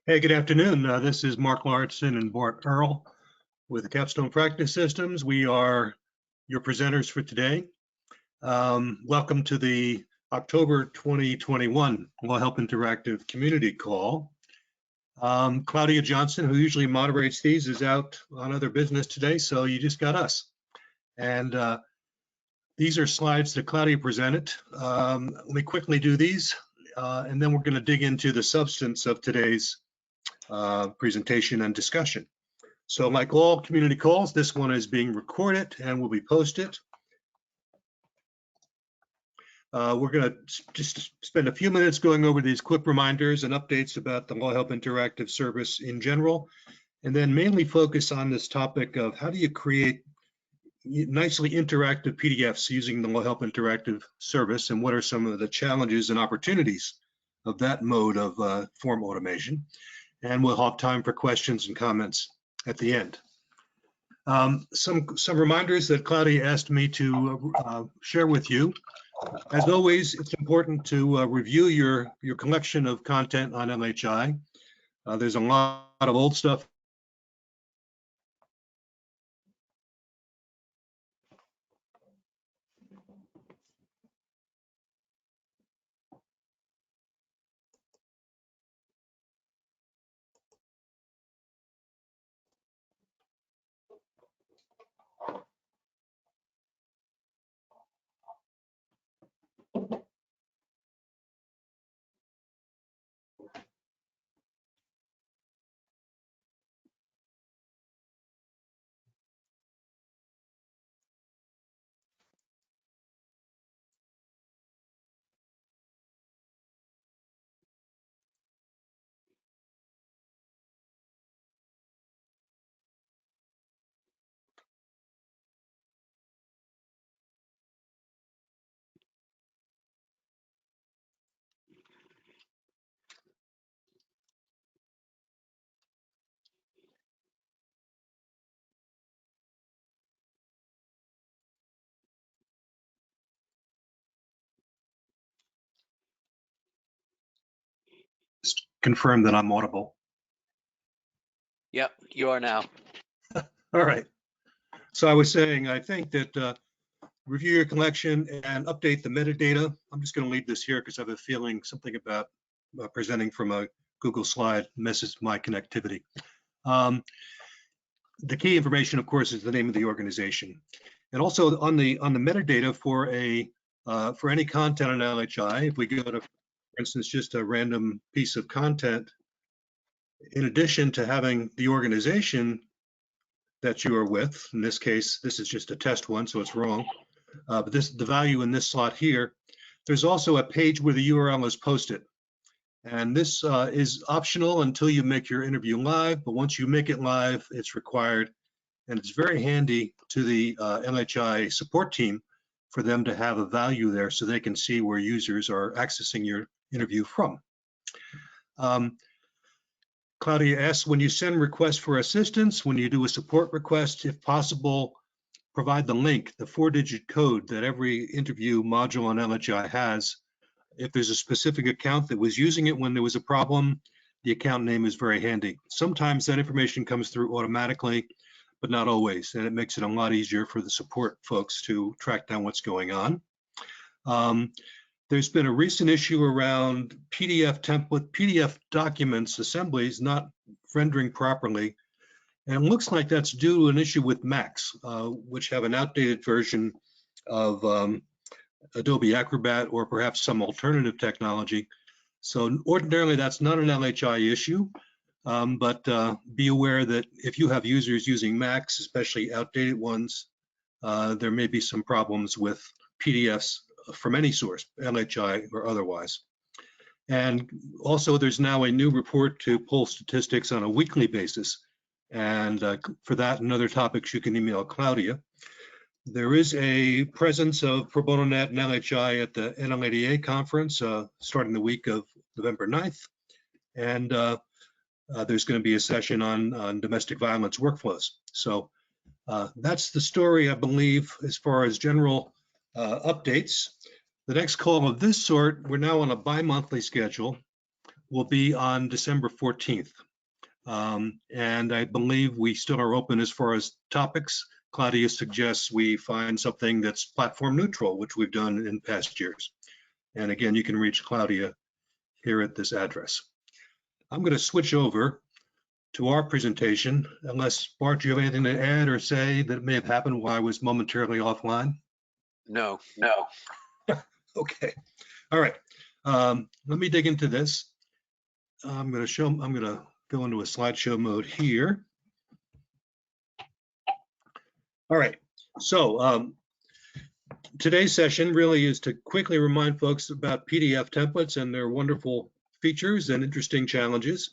Hey, good afternoon. This is Mark Lauritsen and Bart Earl with the Capstone Practice Systems. We are your presenters for today. Welcome to the October 2021 LawHelp Interactive Community Call. Claudia Johnson, who usually moderates these, is out on other business today, so you just got us. And these are slides that Claudia presented. Let me quickly do these, and then we're going to dig into the substance of today's presentation and discussion. So like all community calls, this one is being recorded and will be posted. We're going to just spend a few minutes going over these quick reminders and updates about the LawHelp Interactive service in general, and then mainly focus on this topic of how do you create nicely interactive PDFs using the LawHelp Interactive service, and what are some of the challenges and opportunities of that mode of form automation. And we'll have time for questions and comments at the end. Some reminders that Claudia asked me to share with you. As always, it's important to review your collection of content on LHI. There's a lot of old stuff. Confirm that I'm audible. Yep, you are now. All right. So I was saying, I think that review your collection and update the metadata. I'm just going to leave this here because I have a feeling something about presenting from a Google slide messes my connectivity. The key information, of course, is the name of the organization, and also on the metadata for any content on LHI. If we go to, for instance, just a random piece of content, in addition to having the organization that you are with, in this case, this is just a test one, so it's wrong. But the value in this slot here, there's also a page where the URL is posted. And this is optional until you make your interview live, but once you make it live, it's required. And it's very handy to the LHI support team for them to have a value there so they can see where users are accessing your interview from. Claudia asks, when you send requests for assistance, when you do a support request, if possible, provide the link, the 4-digit code that every interview module on LHI has. If there's a specific account that was using it when there was a problem, the account name is very handy. Sometimes that information comes through automatically, but not always, and it makes it a lot easier for the support folks to track down what's going on. There's been a recent issue around PDF documents, assemblies not rendering properly. And it looks like that's due to an issue with Macs, which have an outdated version of Adobe Acrobat or perhaps some alternative technology. So ordinarily, that's not an LHI issue, but be aware that if you have users using Macs, especially outdated ones, there may be some problems with PDFs from any source, LHI or otherwise. And also, there's now a new report to pull statistics on a weekly basis. And for that and other topics, you can email Claudia. There is a presence of Pro Bono Net and LHI at the NLADA conference starting the week of November 9th. And there's going to be a session on domestic violence workflows. So that's the story, I believe, as far as general updates. The next call of this sort, we're now on a bi-monthly schedule. will be on December 14th. And I believe we still are open as far as topics. Claudia suggests we find something that's platform neutral, which we've done in past years. And again, you can reach Claudia here at this address. I'm going to switch over to our presentation, unless Bart, you have anything to add or say that may have happened while I was momentarily offline? No. Okay. All right. Let me dig into this. I'm going to go into a slideshow mode here. All right. So today's session really is to quickly remind folks about PDF templates and their wonderful features and interesting challenges.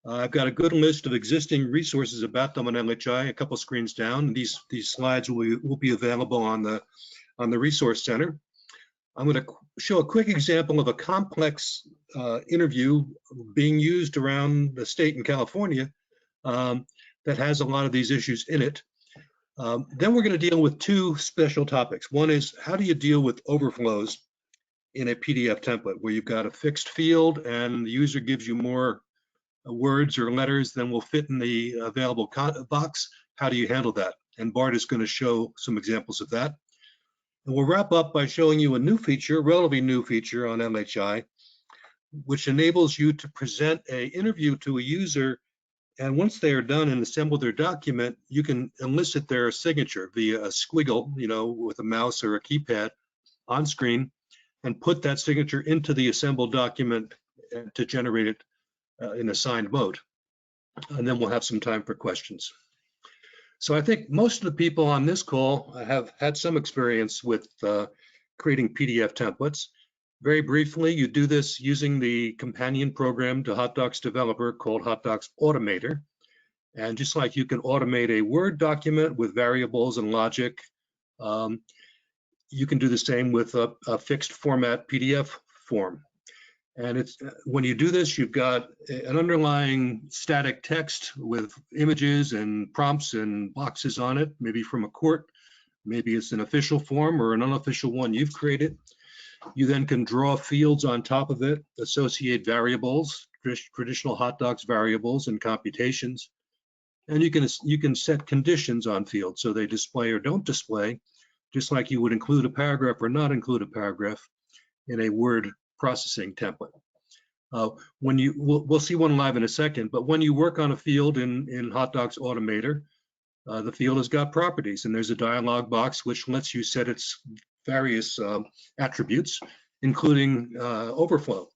I've got a good list of existing resources about them on LHI, a couple screens down. These slides will be available on the Resource Center. I'm going to show a quick example of a complex interview being used around the state in California that has a lot of these issues in it. Then we're going to deal with two special topics. One is, how do you deal with overflows in a PDF template where you've got a fixed field and the user gives you more words or letters than will fit in the available box? How do you handle that? And Bart is going to show some examples of that. And we'll wrap up by showing you a new feature, a relatively new feature on LHI, which enables you to present an interview to a user, and once they are done and assemble their document, you can elicit their signature via a squiggle, with a mouse or a keypad on screen, and put that signature into the assembled document to generate it in assigned mode. And then we'll have some time for questions. So I think most of the people on this call have had some experience with creating PDF templates. Very briefly, you do this using the companion program to HotDocs Developer called HotDocs Automator. And just like you can automate a Word document with variables and logic, you can do the same with a fixed format PDF form. And it's when you do this, you've got an underlying static text with images and prompts and boxes on it, maybe from a court, maybe it's an official form or an unofficial one you've created. You then can draw fields on top of it, associate variables, traditional HotDocs variables and computations. And you can set conditions on fields so they display or don't display, just like you would include a paragraph or not include a paragraph in a word processing template. We'll see one live in a second, but when you work on a field in HotDocs Automator, the field has got properties, and there's a dialog box which lets you set its various attributes, including overflow,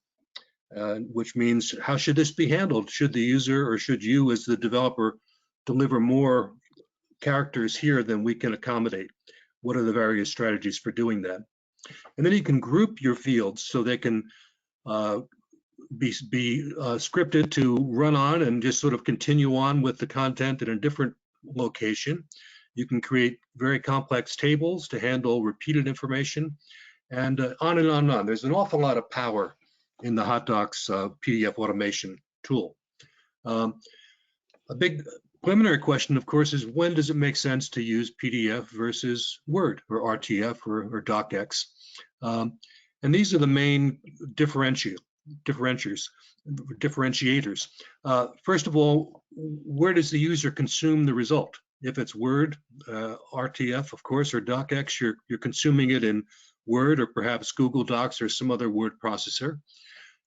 which means how should this be handled? Should the user or should you as the developer deliver more characters here than we can accommodate? What are the various strategies for doing that? And then you can group your fields so they can be scripted to run on and just sort of continue on with the content in a different location. You can create very complex tables to handle repeated information, and on and on and on. There's an awful lot of power in the HotDocs PDF automation tool. A big preliminary question, of course, is when does it make sense to use PDF versus Word or RTF or DocX? And these are the main differentiators. First of all, where does the user consume the result? If it's Word, RTF, of course, or DocX, you're consuming it in Word or perhaps Google Docs or some other word processor.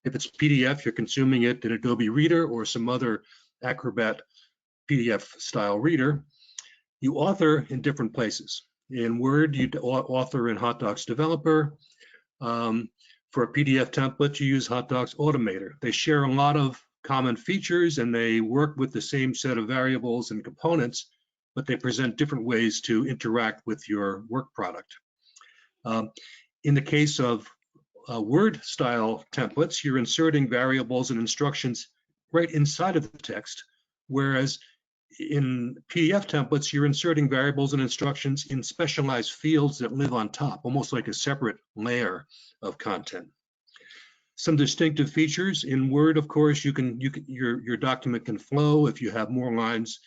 If it's PDF, you're consuming it in Adobe Reader or some other Acrobat PDF style reader. You author in different places. In Word, you author in HotDocs Developer. For a PDF template, you use HotDocs Automator. They share a lot of common features and they work with the same set of variables and components, but they present different ways to interact with your work product. In the case of Word style templates, you're inserting variables and instructions right inside of the text, whereas in PDF templates, you're inserting variables and instructions in specialized fields that live on top, almost like a separate layer of content. Some distinctive features in Word, of course, your document can flow. If you have more lines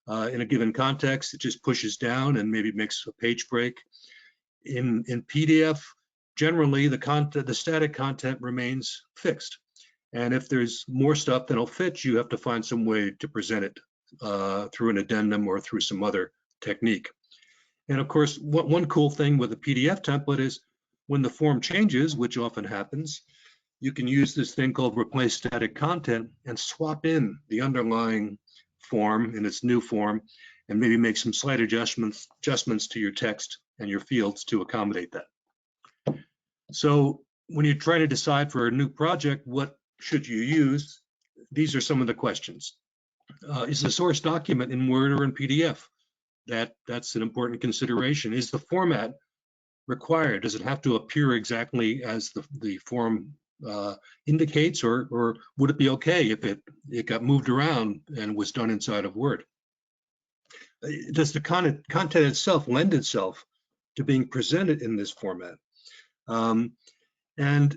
in a given context, it just pushes down and maybe makes a page break. In PDF, generally the static content remains fixed. And if there's more stuff than will fit, you have to find some way to present it through an addendum or through some other technique. And of course, one cool thing with a PDF template is when the form changes, which often happens, you can use this thing called replace static content and swap in the underlying form in its new form and maybe make some slight adjustments to your text and your fields to accommodate that. So when you're trying to decide for a new project, what should you use? These are some of the questions. Is the source document in Word or in PDF? That's an important consideration. Is the format required? Does it have to appear exactly as the form indicates, or would it be okay if it got moved around and was done inside of Word? Does the content itself lend itself to being presented in this format? And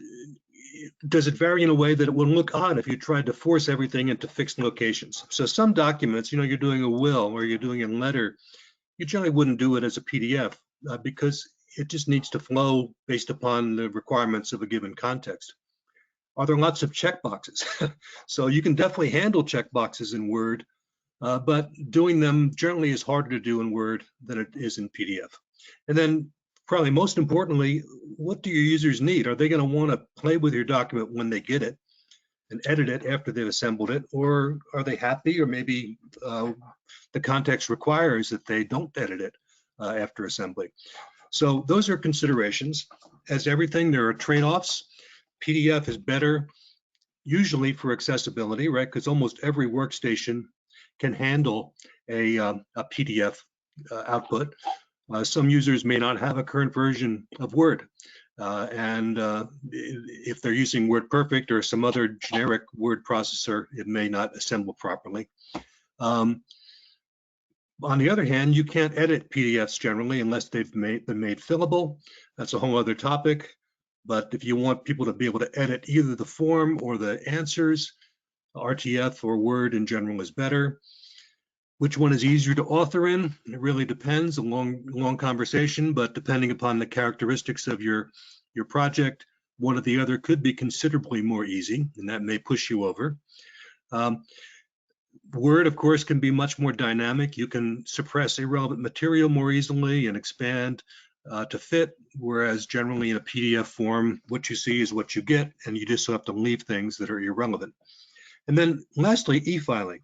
does it vary in a way that it would look odd if you tried to force everything into fixed locations? So some documents, you're doing a will or you're doing a letter, you generally wouldn't do it as a PDF because it just needs to flow based upon the requirements of a given context. Are there lots of checkboxes? So you can definitely handle checkboxes in Word, but doing them generally is harder to do in Word than it is in PDF. And then probably most importantly, what do your users need? Are they going to want to play with your document when they get it and edit it after they've assembled it? Or are they happy, or maybe the context requires that they don't edit it after assembly? So those are considerations. As everything, there are trade-offs. PDF is better usually for accessibility, right? Because almost every workstation can handle a PDF output. Some users may not have a current version of Word, and if they're using WordPerfect or some other generic word processor, it may not assemble properly. On the other hand, you can't edit PDFs generally unless they've been made fillable. That's a whole other topic. But if you want people to be able to edit either the form or the answers, RTF or Word in general is better. Which one is easier to author in? It really depends, a long conversation, but depending upon the characteristics of your project, one or the other could be considerably more easy, and that may push you over. Word, of course, can be much more dynamic. You can suppress irrelevant material more easily and expand to fit, whereas generally in a PDF form, what you see is what you get, and you just have to leave things that are irrelevant. And then lastly, e-filing.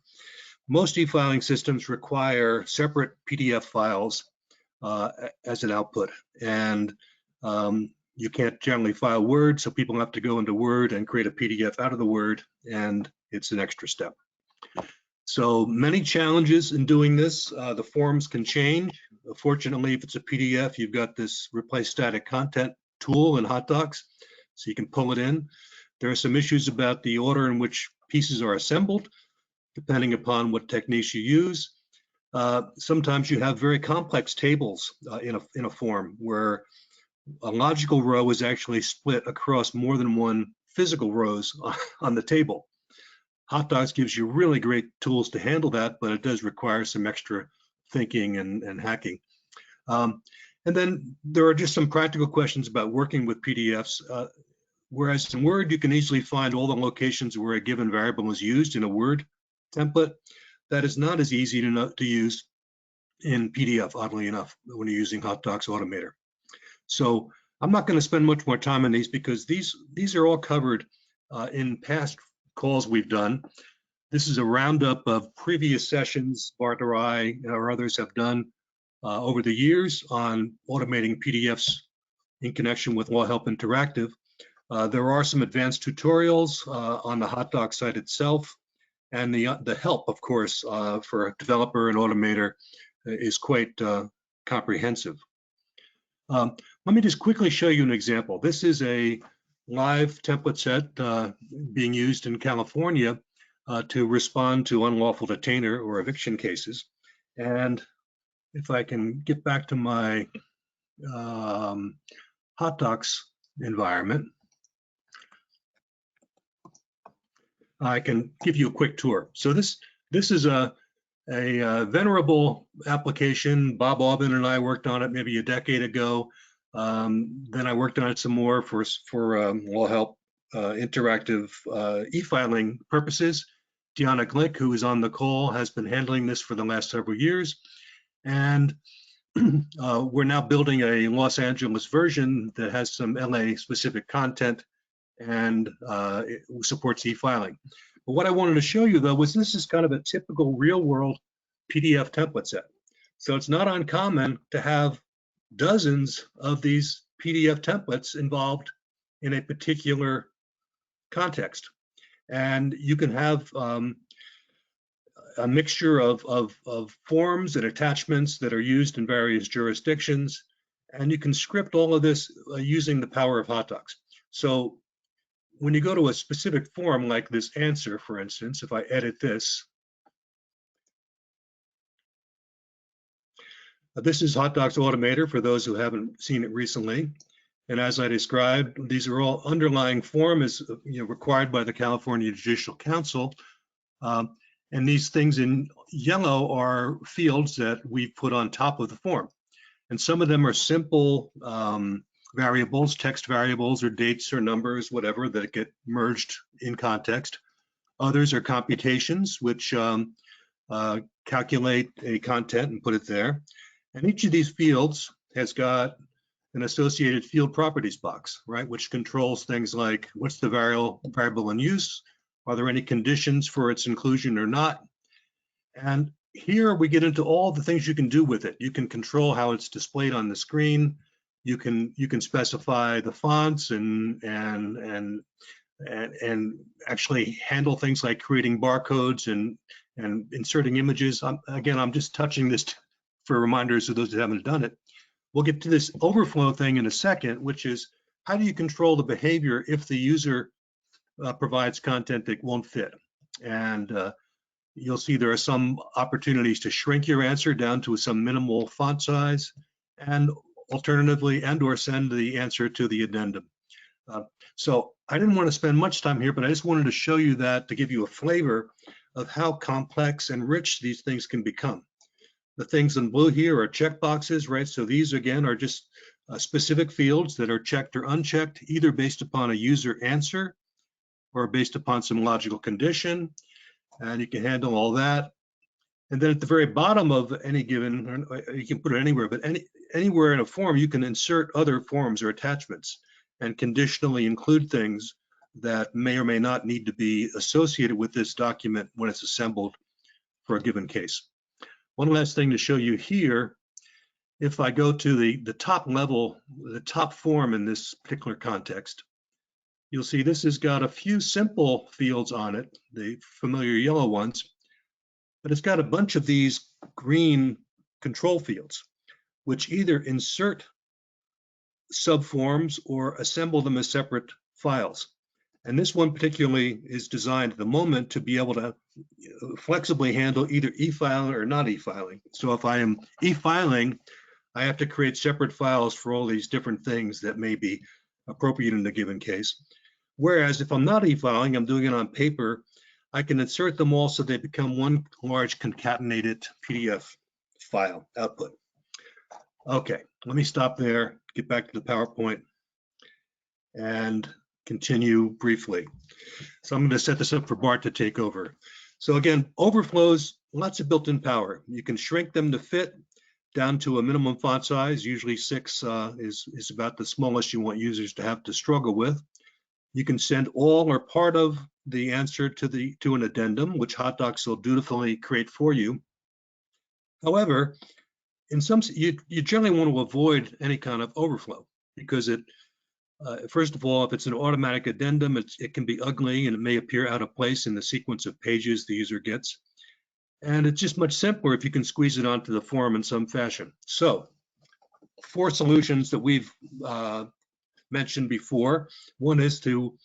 Most e-filing systems require separate PDF files as an output, and you can't generally file Word, so people have to go into Word and create a PDF out of the Word, and it's an extra step. So many challenges in doing this. The forms can change. Fortunately, if it's a PDF, you've got this replace static content tool in HotDocs, so you can pull it in. There are some issues about the order in which pieces are assembled, depending upon what techniques you use. Sometimes you have very complex tables in a form where a logical row is actually split across more than one physical rows on the table. HotDocs gives you really great tools to handle that, but it does require some extra thinking and hacking. And then there are just some practical questions about working with PDFs. Whereas in Word, you can easily find all the locations where a given variable is used in a Word template. That is not as easy to use in PDF, oddly enough, when you're using HotDocs Automator. So I'm not going to spend much more time on these because these are all covered in past calls we've done. This is a roundup of previous sessions Bart or I or others have done over the years on automating PDFs in connection with LawHelp Interactive. There are some advanced tutorials on the HotDocs site itself, and the help, of course, for a developer and automator is quite comprehensive. Let me just quickly show you an example. This is a live template set being used in California to respond to unlawful detainer or eviction cases. And if I can get back to my HotDocs environment, I can give you a quick tour. So this is a venerable application. Bob Aubin and I worked on it maybe a decade ago. Then I worked on it some more for LawHelp interactive e-filing purposes. Deanna Glick, who is on the call, has been handling this for the last several years. And we're now building a Los Angeles version that has some LA specific content and it supports e-filing. But what I wanted to show you though was this is kind of a typical real world PDF template set. So it's not uncommon to have dozens of these PDF templates involved in a particular context. And you can have a mixture of forms and attachments that are used in various jurisdictions. And you can script all of this using the power of hot docs. So when you go to a specific form like this answer, for instance, if I edit this, this is Hot Docs Automator for those who haven't seen it recently. And as I described, these are all underlying form as required by the California Judicial Council. And these things in yellow are fields that we've put on top of the form. And some of them are simple variables, text variables or dates or numbers, whatever, that get merged in context. Others are computations, which calculate a content and put it there. And each of these fields has got an associated field properties box, right, which controls things like what's the variable in use, are there any conditions for its inclusion or not? And here we get into all the things you can do with it. You can control how it's displayed on the screen. You can specify the fonts and actually handle things like creating barcodes and inserting images. Again, I'm just touching this for reminders of those that haven't done it. We'll get to this overflow thing in a second, which is how do you control the behavior if the user provides content that won't fit? And you'll see there are some opportunities to shrink your answer down to some minimal font size, and alternatively, or send the answer to the addendum. So I didn't want to spend much time here, but I just wanted to show you that to give you a flavor of how complex and rich these things can become. The things in blue here are checkboxes, right? So these again are just specific fields that are checked or unchecked, either based upon a user answer or based upon some logical condition. And you can handle all that. And then at the very bottom of any given, you can put it anywhere, but anywhere in a form, you can insert other forms or attachments and conditionally include things that may or may not need to be associated with this document when it's assembled for a given case. One last thing to show you here, if I go to the top level, the top form in this particular context, you'll see this has got a few simple fields on it, the familiar yellow ones, but it's got a bunch of these green control fields, which either insert subforms or assemble them as separate files. And this one particularly is designed at the moment to be able to flexibly handle either e-filing or not e-filing. So if I am e-filing, I have to create separate files for all these different things that may be appropriate in a given case. Whereas if I'm not e-filing, I'm doing it on paper, I can insert them all so they become one large concatenated PDF file output. Okay, let me stop there, get back to the PowerPoint, and continue briefly. So I'm going to set this up for Bart to take over. So again, overflows, lots of built-in power. You can shrink them to fit down to a minimum font size. Usually 6 is about the smallest you want users to have to struggle with. You can send all or part of the answer to an addendum, which Hot Docs will dutifully create for you. However, you generally want to avoid any kind of overflow because first of all, if it's an automatic addendum, it can be ugly and it may appear out of place in the sequence of pages the user gets. And it's just much simpler if you can squeeze it onto the form in some fashion. So 4 solutions that we've mentioned before. One is to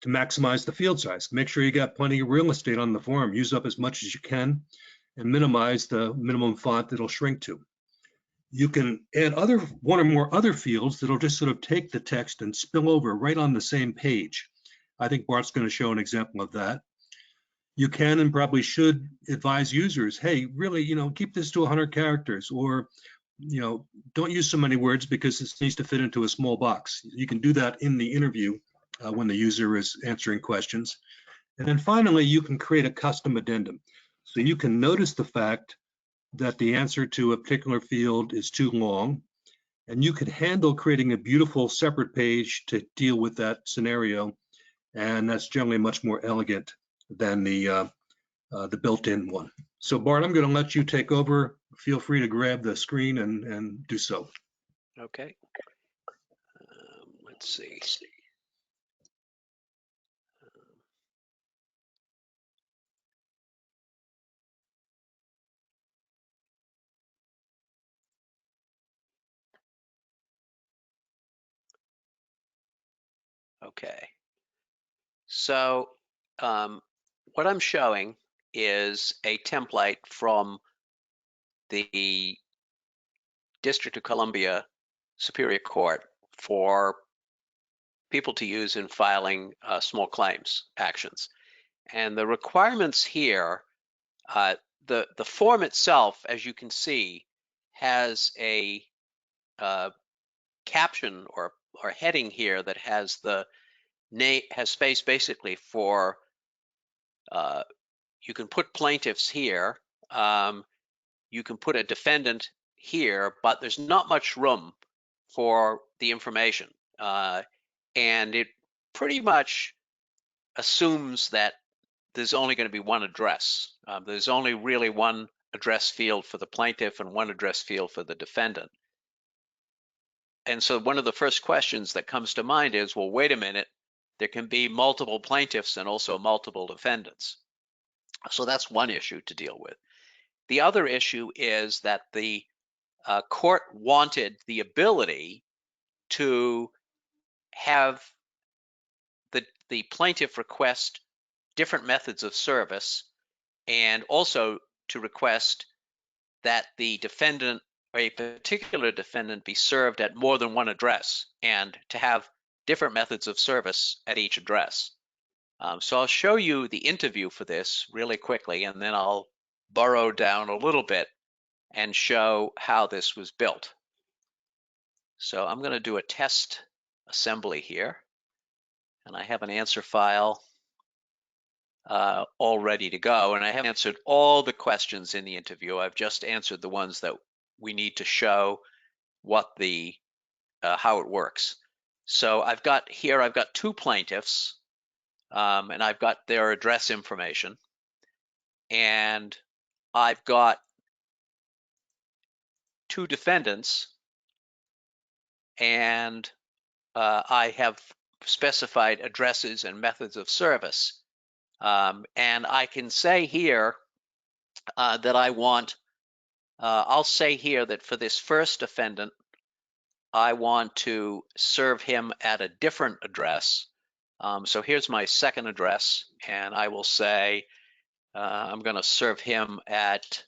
maximize the field size. Make sure you got plenty of real estate on the form. Use up as much as you can and minimize the minimum font that it'll shrink to. You can add one or more other fields that'll just sort of take the text and spill over right on the same page. I think Bart's going to show an example of that. You can and probably should advise users, hey, really, keep this to 100 characters, or, don't use so many words because this needs to fit into a small box. You can do that in the interview when the user is answering questions. And then finally, you can create a custom addendum. So you can notice the fact that the answer to a particular field is too long, and you could handle creating a beautiful separate page to deal with that scenario. And that's generally much more elegant than the built-in one. So Bart, I'm going to let you take over. Feel free to grab the screen and do so. Okay. Let's see. Okay. So what I'm showing is a template from the District of Columbia Superior Court for people to use in filing small claims actions. And the requirements here, the form itself, as you can see, has a caption or heading here that has the name, has space basically for, you can put plaintiffs here, you can put a defendant here, but there's not much room for the information. And it pretty much assumes that there's only going to be one address. There's only really one address field for the plaintiff and one address field for the defendant. And so one of the first questions that comes to mind is, well, wait a minute, there can be multiple plaintiffs and also multiple defendants. So that's one issue to deal with. The other issue is that the court wanted the ability to have the plaintiff request different methods of service, and also to request that the defendant or a particular defendant be served at more than one address, and to have different methods of service at each address. So I'll show you the interview for this really quickly, and then I'll burrow down a little bit and show how this was built. So I'm going to do a test assembly here, and I have an answer file all ready to go, and I haven't answered all the questions in the interview. I've just answered the ones that we need to show what the how it works. So I've got two plaintiffs, and I've got their address information, and I've got two defendants, and I have specified addresses and methods of service. And I can say here that I want, I'll say here that for this first defendant, I want to serve him at a different address. So here's my second address, and I will say I'm going to serve him at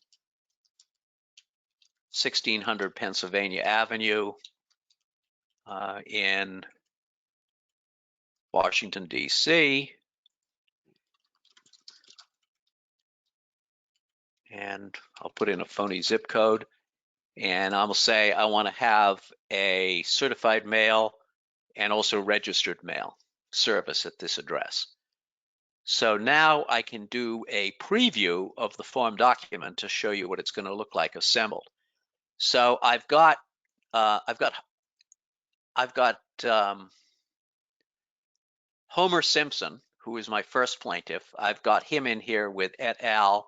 1600 Pennsylvania Avenue in Washington, D.C. And I'll put in a phony zip code, and I will say I want to have a certified mail and also registered mail service at this address. So now I can do a preview of the form document to show you what it's going to look like assembled. So I've got Homer Simpson, who is my first plaintiff. I've got him in here with et al.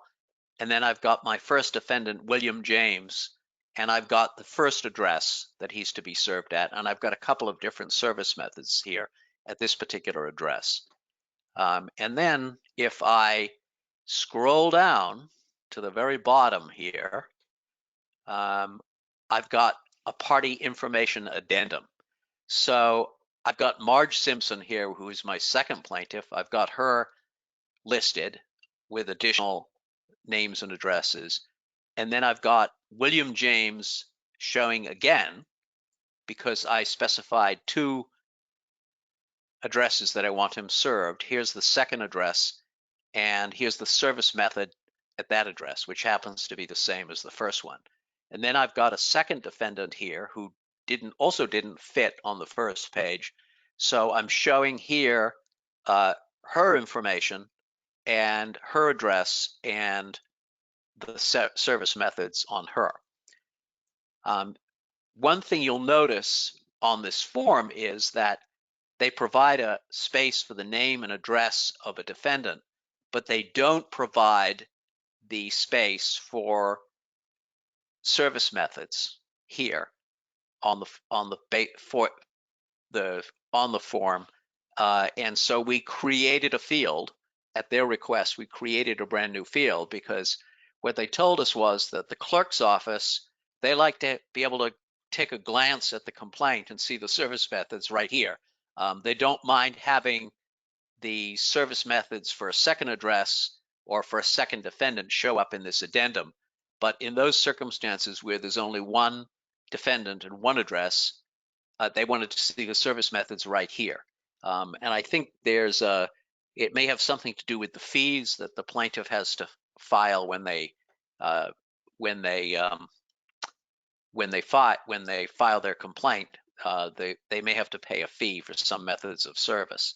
And then I've got my first defendant, William James, and I've got the first address that he's to be served at. And I've got a couple of different service methods here at this particular address. And then if I scroll down to the very bottom here, I've got a party information addendum. So I've got Marge Simpson here, who is my second plaintiff. I've got her listed with additional names and addresses. And then I've got William James showing again, because I specified two addresses that I want him served. Here's the second address, and here's the service method at that address, which happens to be the same as the first one. And then I've got a second defendant here who also didn't fit on the first page. So I'm showing here her information and her address and the service methods on her. One thing you'll notice on this form is that they provide a space for the name and address of a defendant, but they don't provide the space for service methods here on the form. And so we created a field at their request. We created a brand new field because what they told us was that the clerk's office, they like to be able to take a glance at the complaint and see the service methods right here. They don't mind having the service methods for a second address or for a second defendant show up in this addendum. But in those circumstances where there's only one defendant and one address, they wanted to see the service methods right here. And I think it may have something to do with the fees that the plaintiff has to file when they file their complaint. They may have to pay a fee for some methods of service.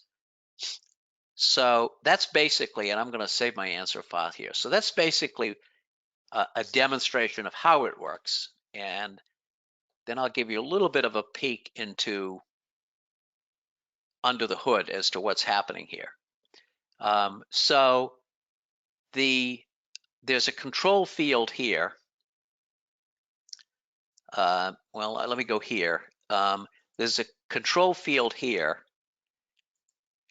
So that's basically, and I'm going to save my answer file here. So that's basically a demonstration of how it works. And then I'll give you a little bit of a peek into under the hood as to what's happening here. So there's a control field here. Well, let me go here. There's a control field here.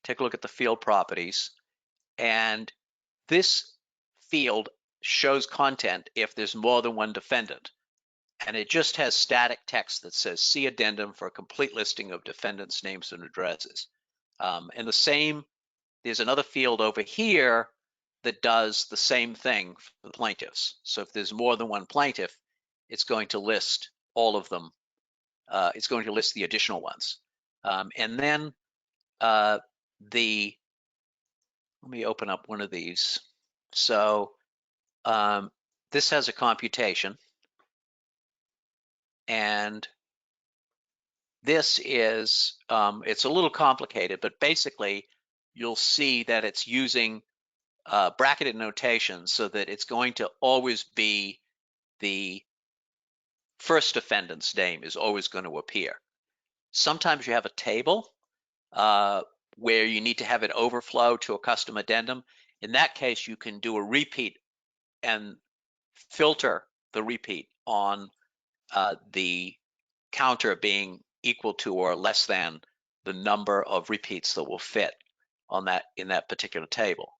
Take a look at the field properties. And this field shows content if there's more than one defendant. And it just has static text that says, see addendum for a complete listing of defendants' names and addresses. And there's another field over here that does the same thing for the plaintiffs. So if there's more than one plaintiff, it's going to list all of them. It's going to list the additional ones. And then let me open up one of these. So this has a computation. And this is, it's a little complicated, but basically you'll see that it's using bracketed notation so that it's going to always be the first defendant's name is always going to appear. Sometimes you have a table where you need to have it overflow to a custom addendum. In that case, you can do a repeat and filter the repeat on the counter being equal to or less than the number of repeats that will fit on in that particular table.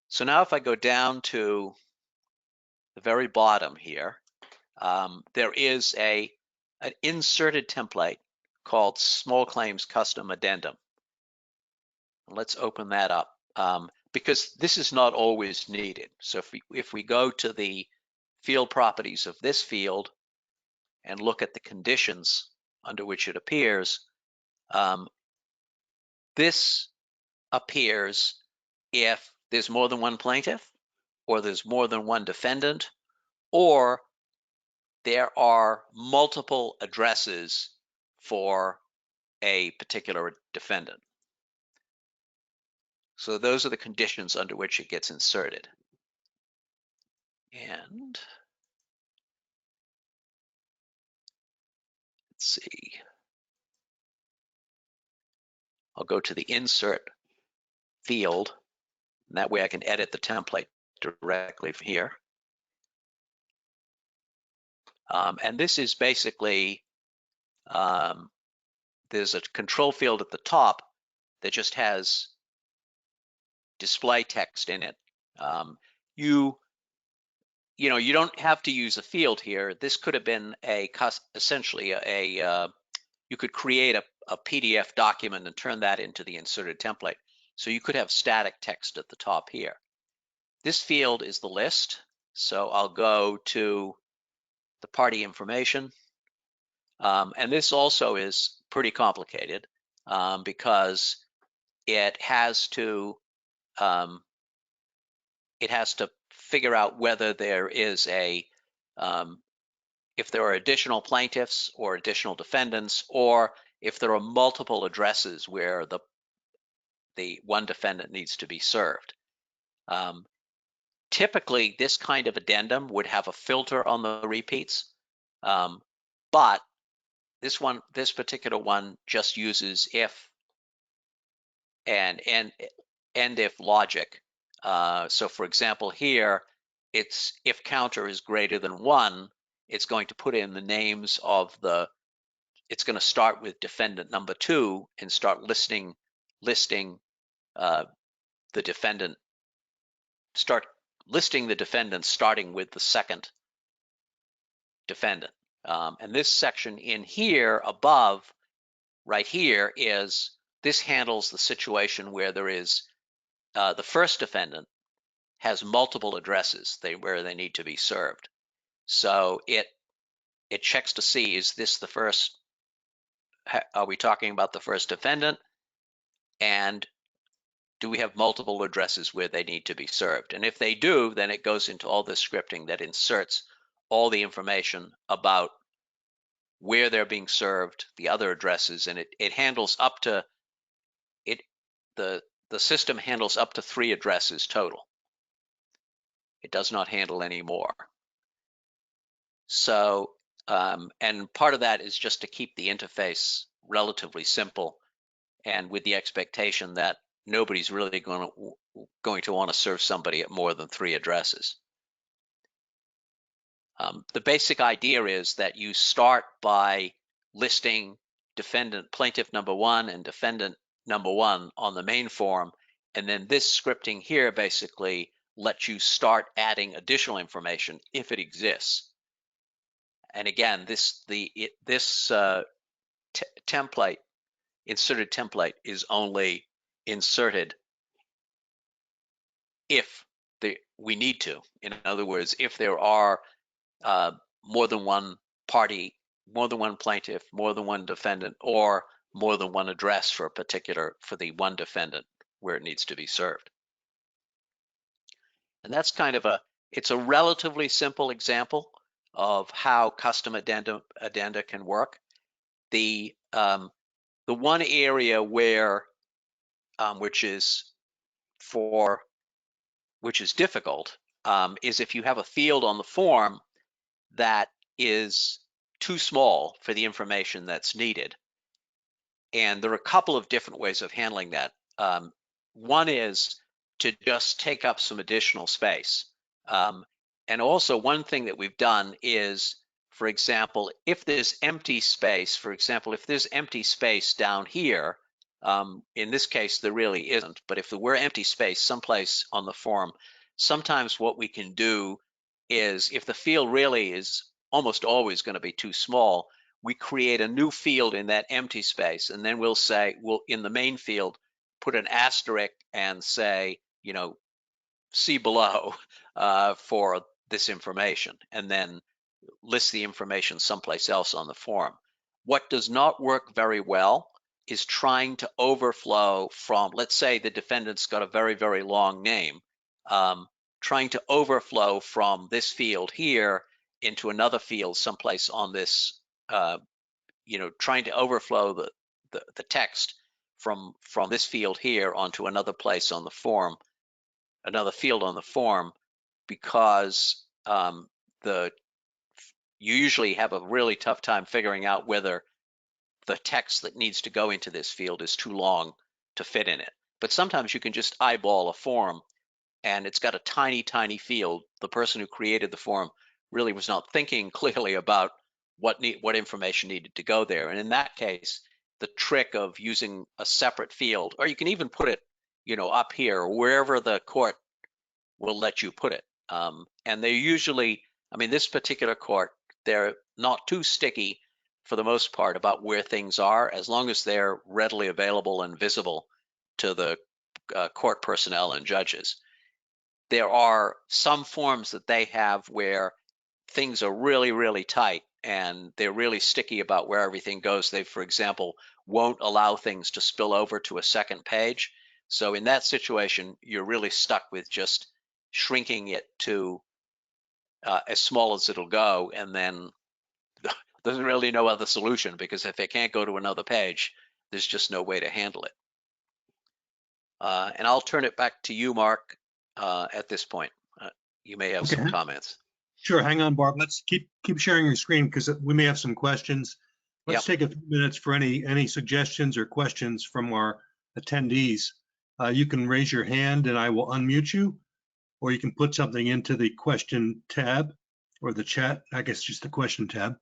So now if I go down to the very bottom here, there is an inserted template called Small Claims Custom Addendum. Let's open that up because this is not always needed. So if we go to the field properties of this field and look at the conditions under which it appears, this appears if there's more than one plaintiff, or there's more than one defendant, or there are multiple addresses for a particular defendant. So those are the conditions under which it gets inserted. And let's see. I'll go to the insert field, and that way I can edit the template directly from here. And this is basically, there's a control field at the top that just has display text in it. You don't have to use a field here. This could have been essentially you could create a PDF document and turn that into the inserted template. So you could have static text at the top here. This field is the list. So I'll go to the party information. And this also is pretty complicated because it has to figure out whether there is if there are additional plaintiffs or additional defendants, or if there are multiple addresses where the one defendant needs to be served. Typically, this kind of addendum would have a filter on the repeats, but this particular one just uses if and if logic. So for example, here, it's if counter is greater than 1, it's going to put in the names of it's going to start with defendant number 2 and start listing the defendant, start listing the defendants starting with the second defendant. And this section in here above, right here, this handles the situation where there is the first defendant has multiple addresses where they need to be served. So it checks to see, is this the first, are we talking about the first defendant? And do we have multiple addresses where they need to be served? And if they do, then it goes into all this scripting that inserts all the information about where they're being served, the other addresses, and it handles up to the system handles up to 3 addresses total. It does not handle any more. So, and part of that is just to keep the interface relatively simple, and with the expectation that nobody's really going to want to serve somebody at more than 3 addresses. The basic idea is that you start by listing plaintiff number 1 and defendant number 1 on the main form, and then this scripting here basically lets you start adding additional information if it exists. And again, template, inserted template, is only inserted if we need to. In other words, if there are more than one party, more than one plaintiff, more than one defendant, or more than one address for the one defendant where it needs to be served. And that's kind of it's a relatively simple example of how custom addenda can work. The one area where which is difficult is if you have a field on the form that is too small for the information that's needed. And there are a couple of different ways of handling that. One is to just take up some additional space. And also one thing that we've done is, for example, if there's empty space, down here, in this case, there really isn't, but if there were empty space someplace on the form, sometimes what we can do is, if the field really is almost always going to be too small, we create a new field in that empty space, and then we'll in the main field, put an asterisk and say, see below for this information, and then list the information someplace else on the form. What does not work very well is trying to overflow from, let's say the defendant's got a very, very long name, trying to overflow from this field here into another field someplace on this, trying to overflow the text from this field here onto another place on the form, another field on the form, because you usually have a really tough time figuring out whether the text that needs to go into this field is too long to fit in it. But sometimes you can just eyeball a form and it's got a tiny, tiny field. The person who created the form really was not thinking clearly about what information needed to go there. And in that case, the trick of using a separate field, or you can even put it, up here, wherever the court will let you put it. And they usually, this particular court, they're not too sticky for the most part about where things are, as long as they're readily available and visible to the court personnel and judges. There are some forms that they have where things are really, really tight and they're really sticky about where everything goes. They, for example, won't allow things to spill over to a second page. So in that situation, you're really stuck with just shrinking it to as small as it'll go, and then there's really no other solution, because if they can't go to another page, there's just no way to handle it. And I'll turn it back to you, Mark, at this point. You may have some Okay, comments. sure. Hang on, Barb. Let's keep sharing your screen because we may have some questions. Let's Yep. take a few minutes for any suggestions or questions from our attendees. You can raise your hand and I will unmute you, or you can put something into the question tab or the chat. I guess just the question tab.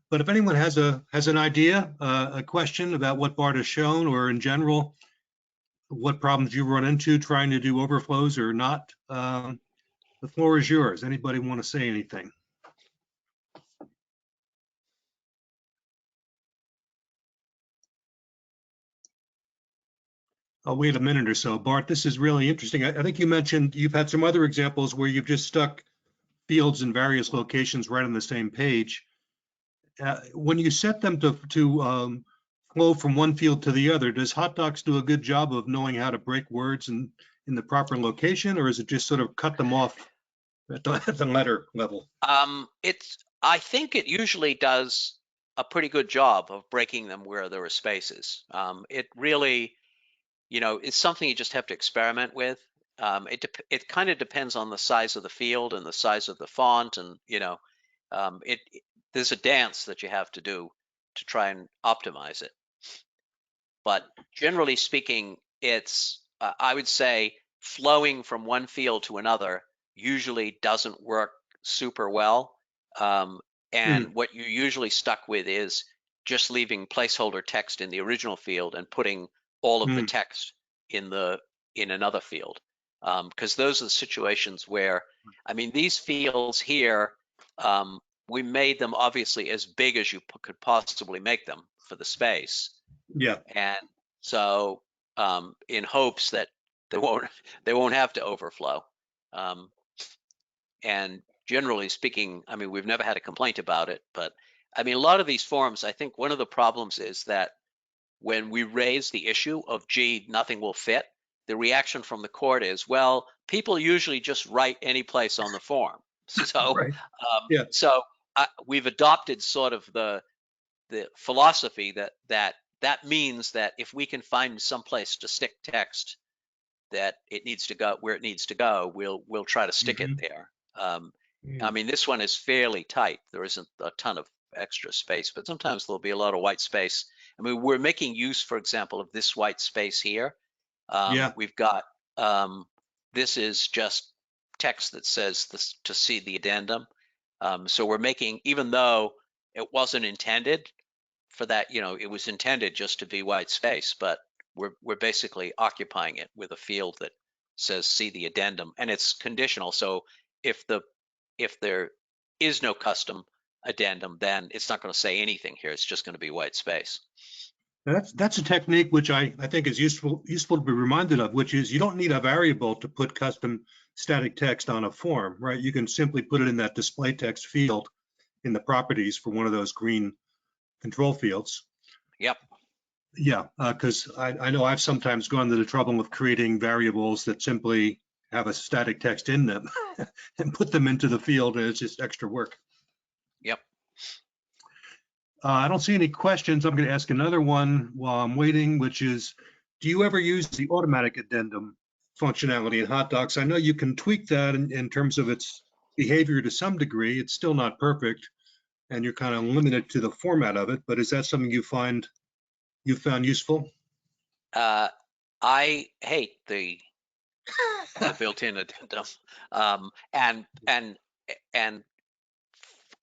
But if anyone has an idea, a question about what Bart has shown, or in general, what problems you run into trying to do overflows or not, the floor is yours. Anybody want to say anything? I'll wait a minute or so. Bart, this is really interesting. I think you mentioned you've had some other examples where you've just stuck fields in various locations right on the same page. When you set them to flow from one field to the other, does HotDocs do a good job of knowing how to break words in the proper location, or is it just sort of cut them off at the letter level? I think it usually does a pretty good job of breaking them where there are spaces. It really, it's something you just have to experiment with. It kind of depends on the size of the field and the size of the font, and there's a dance that you have to do to try and optimize it. But generally speaking, it's I would say flowing from one field to another usually doesn't work super well. And what you're usually stuck with is just leaving placeholder text in the original field and putting all of the text in another field. Because those are the situations where, I mean, these fields here, we made them obviously as big as you could possibly make them for the space. Yeah. And so in hopes that they won't have to overflow. And generally speaking, I mean, we've never had a complaint about it, but I mean, a lot of these forms, I think one of the problems is that when we raise the issue of, gee, nothing will fit, the reaction from the court is, well, people usually just write any place on the form. So, Right. Yeah. We've adopted sort of the philosophy that means that if we can find some place to stick text that it needs to go where it needs to go, we'll try to stick it there. I mean, this one is fairly tight. There isn't a ton of extra space, but sometimes there'll be a lot of white space. I mean, we're making use, for example, of this white space here. We've got, this is just text that says this, to see the addendum. So we're making, even though it wasn't intended for that, it was intended just to be white space, but we're basically occupying it with a field that says see the addendum, and it's conditional. So if there is no custom addendum, then it's not going to say anything here. It's just going to be white space. That's a technique which I think is useful to be reminded of, which is you don't need a variable to put custom static text on a form, right? You can simply put it in that display text field in the properties for one of those green control fields. Yep. Yeah, because I know I've sometimes gone to the trouble of creating variables that simply have a static text in them and put them into the field, and it's just extra work. Yep. I don't see any questions. I'm going to ask another one while I'm waiting, which is, do you ever use the automatic addendum functionality in HotDocs? I know you can tweak that in terms of its behavior to some degree. It's still not perfect, and you're kind of limited to the format of it, but is that something you found useful? I hate the built-in addendum,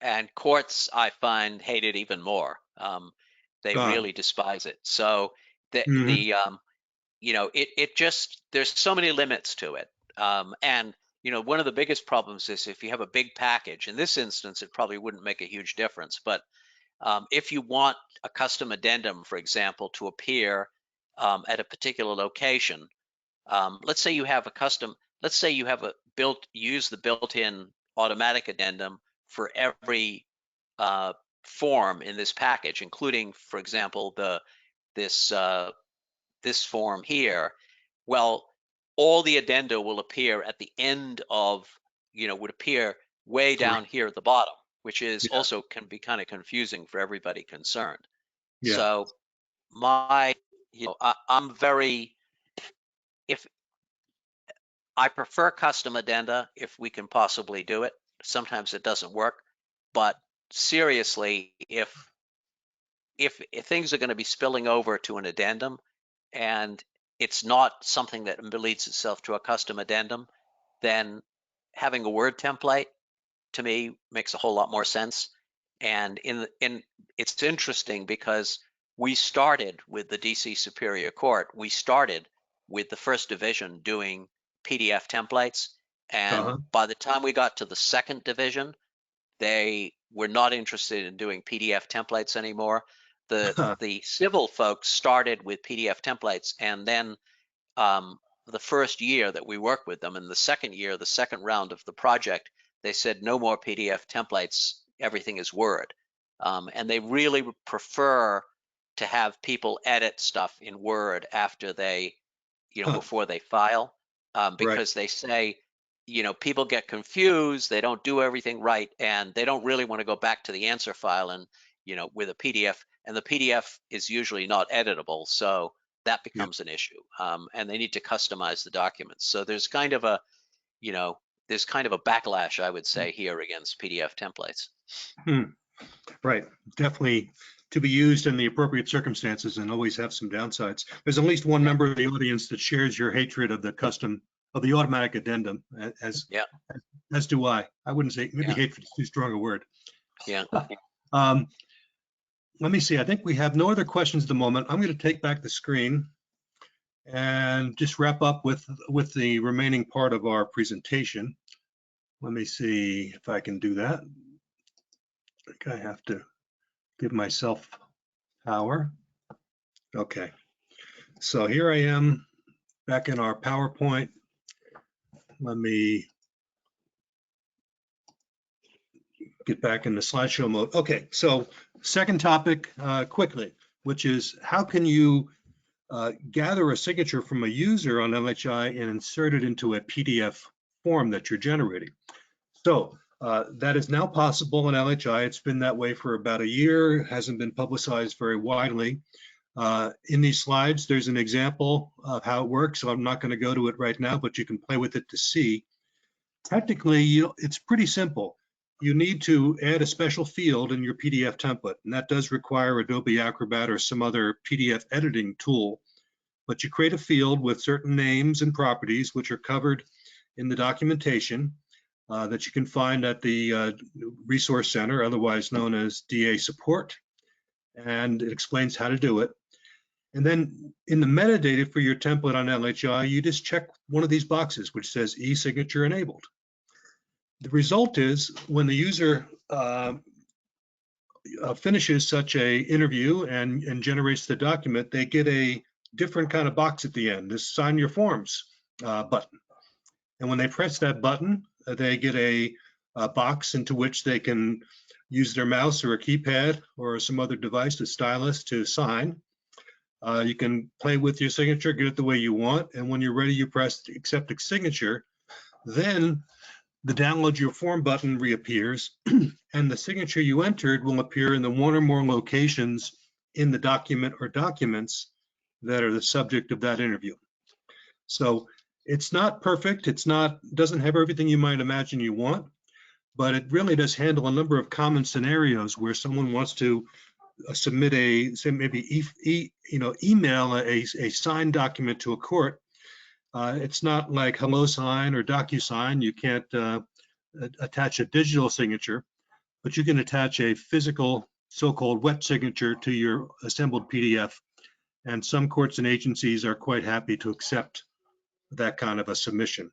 and courts I find hate it even more. They really despise it. So it just, there's so many limits to it. And one of the biggest problems is if you have a big package. In this instance, it probably wouldn't make a huge difference, but if you want a custom addendum, for example, to appear at a particular location, let's say you have use the built-in automatic addendum for every form in this package, including, for example, this form here. Well, all the addenda will appear at the end of, would appear way down here at the bottom. which is Yeah. also can be kind of confusing for everybody concerned. Yeah. So I'm very, if I prefer custom addenda if we can possibly do it. Sometimes it doesn't work, but seriously, if things are going to be spilling over to an addendum and it's not something that leads itself to a custom addendum, then having a Word template to me makes a whole lot more sense. And it's interesting because we started with the DC Superior Court. We started with the first division doing PDF templates, and by the time we got to the second division, they were not interested in doing PDF templates anymore. The civil folks started with PDF templates, and then the first year that we worked with them, and the second year, the second round of the project, they said no more PDF templates, everything is Word. And they really prefer to have people edit stuff in Word after they, before they file, because they say, people get confused, they don't do everything right, and they don't really want to go back to the answer file and, with a PDF, and the PDF is usually not editable. So that becomes an issue, and they need to customize the documents. So there's kind of a, backlash, I would say, here against PDF templates. Right, definitely to be used in the appropriate circumstances and always have some downsides. There's at least one member of the audience that shares your hatred of the automatic addendum, as do I. I wouldn't say, maybe hatred is too strong a word. Yeah. Let me see, I think we have no other questions at the moment. I'm going to take back the screen and just wrap up with the remaining part of our presentation. Let me see if I can do that. I think I have to give myself power. Okay, so here I am back in our PowerPoint. Let me get back in the slideshow mode. Okay, so second topic quickly, which is how can you gather a signature from a user on LHI and insert it into a PDF form that you're generating. So that is now possible in LHI. It's been that way for about a year, hasn't been publicized very widely. In these slides, there's an example of how it works. So I'm not going to go to it right now, but you can play with it to see. Technically, it's pretty simple. You need to add a special field in your PDF template, and that does require Adobe Acrobat or some other PDF editing tool. But you create a field with certain names and properties which are covered in the documentation that you can find at the Resource Center, otherwise known as DA Support, and it explains how to do it. And then in the metadata for your template on LHI, you just check one of these boxes which says e-signature enabled. The result is when the user finishes such a interview and generates the document, they get a different kind of box at the end, this sign your forms button. And when they press that button, they get a box into which they can use their mouse or a keypad or some other device, a stylus, to sign. You can play with your signature, get it the way you want, and when you're ready, you press accept signature. Then the download your form button reappears, and the signature you entered will appear in the one or more locations in the document or documents that are the subject of that interview. So it's not perfect. Doesn't have everything you might imagine you want, but it really does handle a number of common scenarios where someone wants to submit email a signed document to a court. It's not like HelloSign or DocuSign. You can't attach a digital signature, but you can attach a physical so-called wet signature to your assembled PDF. And some courts and agencies are quite happy to accept that kind of a submission.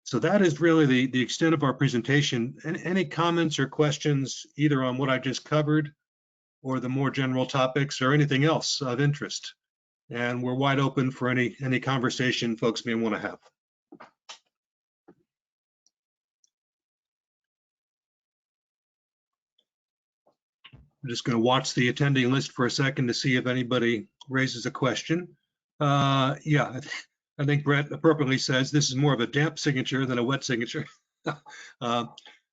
So that is really the extent of our presentation. Any comments or questions either on what I just covered or the more general topics or anything else of interest? And we're wide open for any conversation folks may want to have. I'm just going to watch the attending list for a second to see if anybody raises a question. Yeah, I think Brett appropriately says this is more of a damp signature than a wet signature.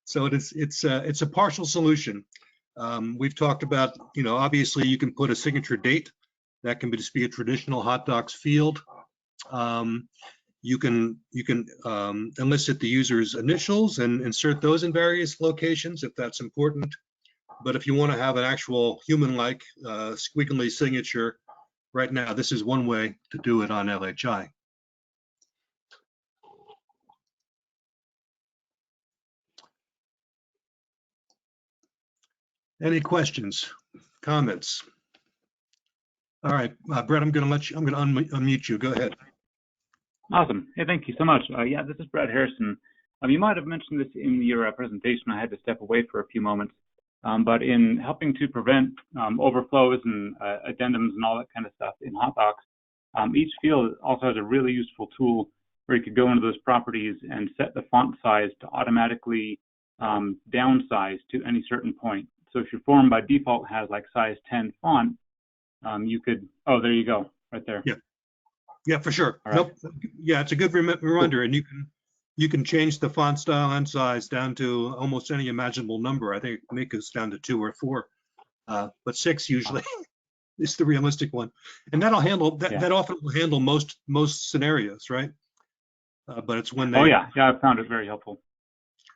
So it's a partial solution. We've talked about, obviously you can put a signature date. That can just be a traditional hot docs field. You can elicit the user's initials and insert those in various locations if that's important. But if you want to have an actual human-like squiggly signature, right now this is one way to do it on LHI. Any questions, comments? All right, Brett, I'm going to unmute you. Go ahead. Awesome. Hey, thank you so much. Yeah, this is Brett Harrison. You might have mentioned this in your presentation. I had to step away for a few moments. But in helping to prevent overflows and addendums and all that kind of stuff in hot docs, each field also has a really useful tool where you could go into those properties and set the font size to automatically downsize to any certain point. So if your form by default has like size 10 font, you could, oh, there you go, right there. Yeah, for sure. All right. Nope. Yeah, it's a good reminder, and you can change the font style and size down to almost any imaginable number. I think make us down to 2 or 4, but 6 usually is the realistic one, and that'll handle that. Yeah. That often will handle most scenarios, right? But it's when they. Oh yeah, I found it very helpful.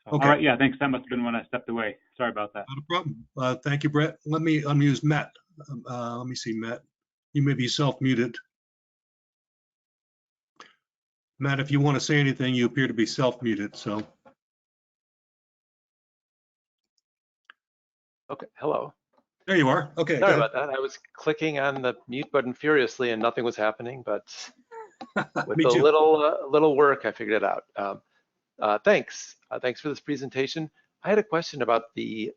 So, Okay. All right, yeah, thanks. That must have been when I stepped away. Sorry about that. Not a problem. Thank you, Brett. Let me unmute Matt. Let me see, Matt. You may be self-muted. Matt, if you want to say anything, you appear to be self-muted, so. Okay, hello. There you are. Okay. Sorry about that. I was clicking on the mute button furiously and nothing was happening, but with Me a too. little work, I figured it out. Thanks. Thanks for this presentation. I had a question about the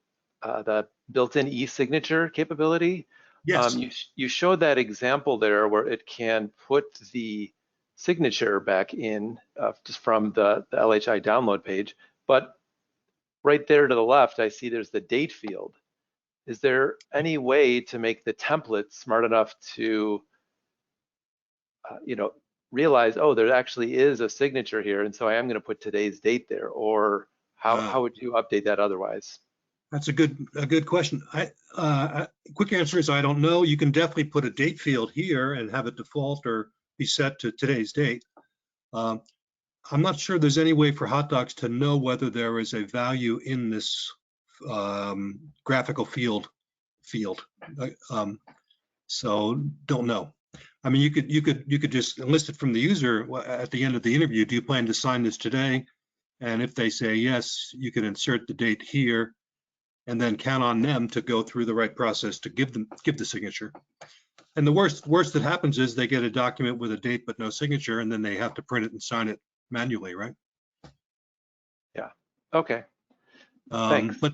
built-in e-signature capability. Yes. You showed that example there where it can put the signature back in just from the LHI download page, but right there to the left, I see there's the date field. Is there any way to make the template smart enough to, realize, oh, there actually is a signature here, and so I am going to put today's date there? Or how would you update that otherwise? That's a good question. Quick answer is I don't know. You can definitely put a date field here and have it default or be set to today's date. I'm not sure there's any way for hot docs to know whether there is a value in this graphical field. So don't know. I mean, you could just enlist it from the user at the end of the interview. Do you plan to sign this today? And if they say yes, you can insert the date here, and then count on them to go through the right process to give the signature. And the worst that happens is they get a document with a date but no signature, and then they have to print it and sign it manually, right? Yeah. Okay. Thanks. But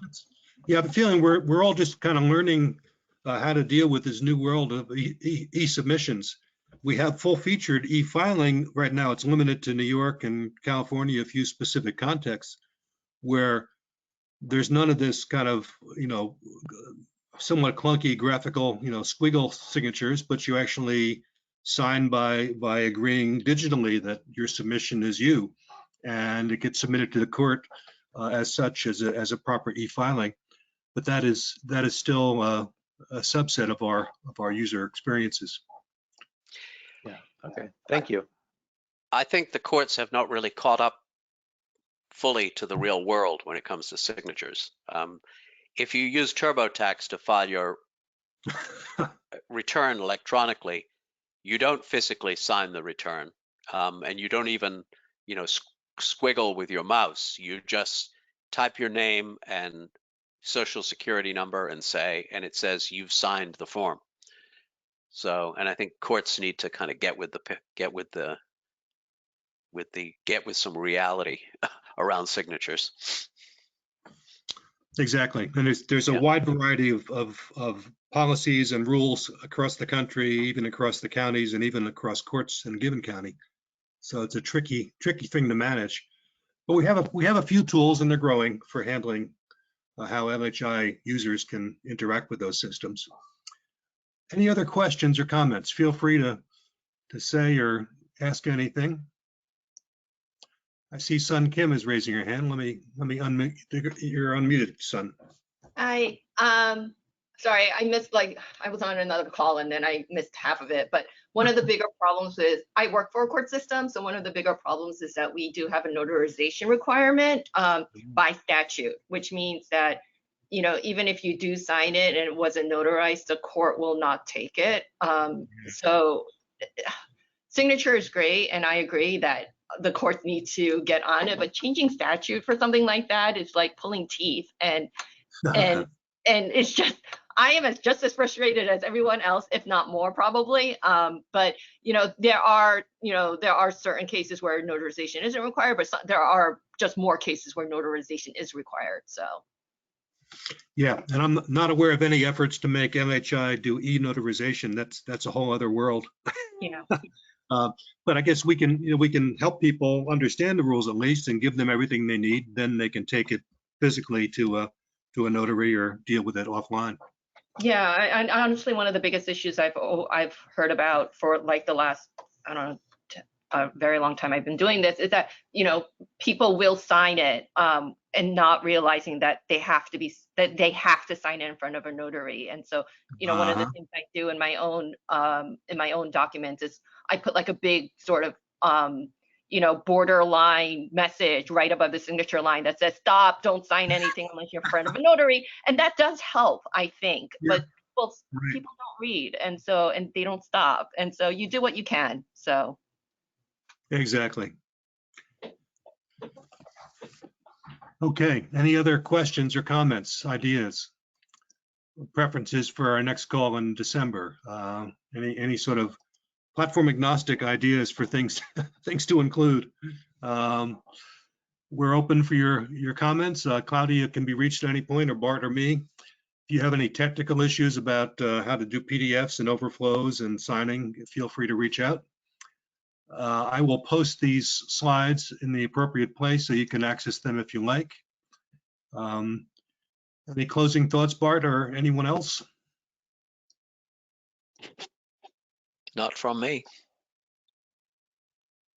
yeah, I have a feeling we're all just kind of learning how to deal with this new world of e-submissions. We have full-featured e-filing right now. It's limited to New York and California, a few specific contexts where there's none of this kind of, somewhat clunky graphical, squiggle signatures, but you actually sign by agreeing digitally that your submission is you, and it gets submitted to the court as such as a proper e-filing. But that is still a subset of our user experiences. Yeah. Okay. Thank you. I think the courts have not really caught up fully to the real world when it comes to signatures. If you use TurboTax to file your return electronically, you don't physically sign the return, and you don't even, squiggle with your mouse. You just type your name and social security number and it says you've signed the form. So, and I think courts need to kind of get with some reality around signatures. Exactly, and there's a wide variety of policies and rules across the country, even across the counties, and even across courts in a given county. So it's a tricky thing to manage. But we have a few tools, and they're growing for handling how LHI users can interact with those systems. Any other questions or comments? Feel free to say or ask anything. I see Sun Kim is raising her hand. Let me unmute. You're unmuted, Sun. Hi, sorry, I missed, I was on another call and then I missed half of it. But one of the bigger problems is I work for a court system. So one of the bigger problems is that we do have a notarization requirement by statute, which means that, you know, even if you do sign it and it wasn't notarized, the court will not take it. So signature is great. And I agree that the courts need to get on it, but changing statute for something like that is like pulling teeth. And it's just, I am just as frustrated as everyone else, if not more probably. But you know, there are certain cases where notarization isn't required, but there are just more cases where notarization is required. So. Yeah, and I'm not aware of any efforts to make LHI do e-notarization. That's a whole other world. Yeah. But I guess we can help people understand the rules at least and give them everything they need. Then they can take it physically to a notary or deal with it offline. Yeah, and honestly, one of the biggest issues I've heard about for like the last, I don't know, a very long time I've been doing this is that, you know, people will sign it and not realizing that they have to sign it in front of a notary. And so, you know, one of the things I do in my own documents is I put like a big sort of you know, borderline message right above the signature line that says, stop, don't sign anything unless you're in front of a notary. And that does help, I think, but people don't read. And they don't stop. And so you do what you can, so. Exactly. Okay, any other questions or comments, ideas, preferences for our next call in December? Any sort of platform agnostic ideas for things to include? We're open for your comments. Claudia can be reached at any point, or Bart or me. If you have any technical issues about how to do PDFs and overflows and signing, feel free to reach out. I will post these slides in the appropriate place so you can access them if you like. Any closing thoughts, Bart, or anyone else? Not from me.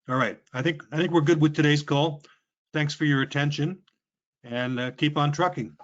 All right, I think we're good with today's call. Thanks for your attention, and keep on trucking.